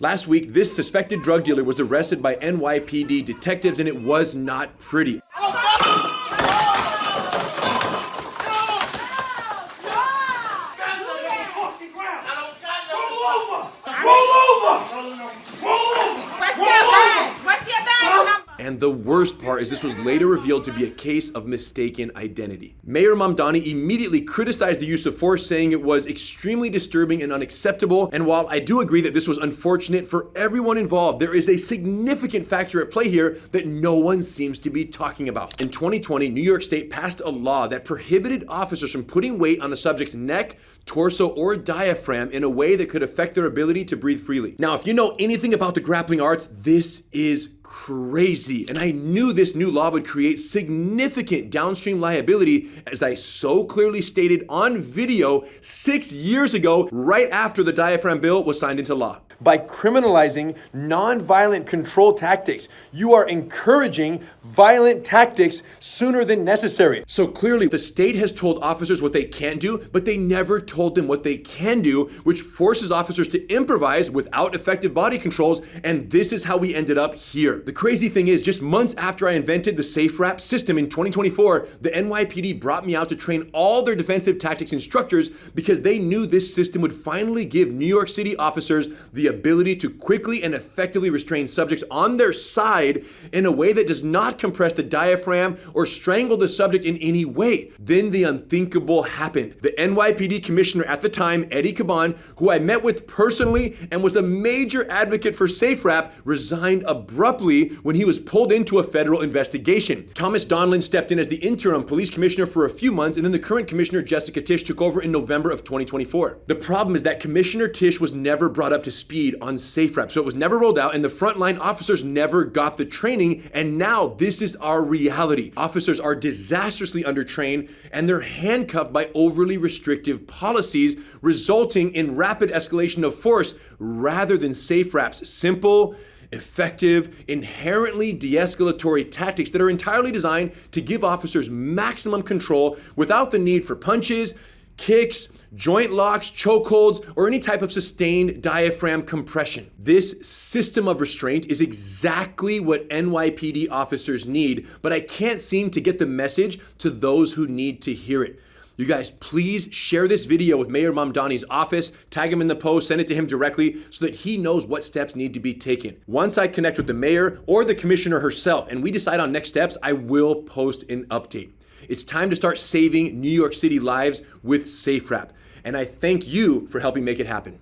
Last week, this suspected drug dealer was arrested by NYPD detectives, and it was not pretty. And the worst part is this was later revealed to be a case of mistaken identity. Mayor Mamdani immediately criticized the use of force, saying it was extremely disturbing and unacceptable. And while I do agree that this was unfortunate for everyone involved, there is a significant factor at play here that no one seems to be talking about. In 2020, New York State passed a law that prohibited officers from putting weight on the subject's neck, torso, or diaphragm in a way that could affect their ability to breathe freely. Now, if you know anything about the grappling arts, this is crazy. And I knew this new law would create significant downstream liability, as I so clearly stated on video 6 years ago, right after the diaphragm bill was signed into law. By criminalizing nonviolent control tactics, you are encouraging violent tactics sooner than necessary. So clearly, the state has told officers what they can't do, but they never told them what they can do, which forces officers to improvise without effective body controls, and this is how we ended up here. The crazy thing is, just months after I invented the SafeWrap system in 2024, the NYPD brought me out to train all their defensive tactics instructors because they knew this system would finally give New York City officers the ability to quickly and effectively restrain subjects on their side in a way that does not compress the diaphragm or strangle the subject in any way. Then the unthinkable happened. The NYPD commissioner at the time, Eddie Caban, who I met with personally and was a major advocate for SafeWrap, resigned abruptly when he was pulled into a federal investigation. Thomas Donlan stepped in as the interim police commissioner for a few months, and then the current commissioner, Jessica Tisch, took over in November of 2024. The problem is that Commissioner Tisch was never brought up to speed on SafeWrap, so it was never rolled out, and the frontline officers never got the training, and now this is our reality. Officers are disastrously undertrained, and they're handcuffed by overly restrictive policies, resulting in rapid escalation of force rather than SafeWrap's simple, effective, inherently de-escalatory tactics that are entirely designed to give officers maximum control without the need for punches, kicks, joint locks, chokeholds, or any type of sustained diaphragm compression. This system of restraint is exactly what NYPD officers need, but I can't seem to get the message to those who need to hear it. You guys, please share this video with Mayor Mamdani's office, tag him in the post, send it to him directly so that he knows what steps need to be taken. Once I connect with the mayor or the commissioner herself and we decide on next steps, I will post an update. It's time to start saving New York City lives with SafeWrap, and I thank you for helping make it happen.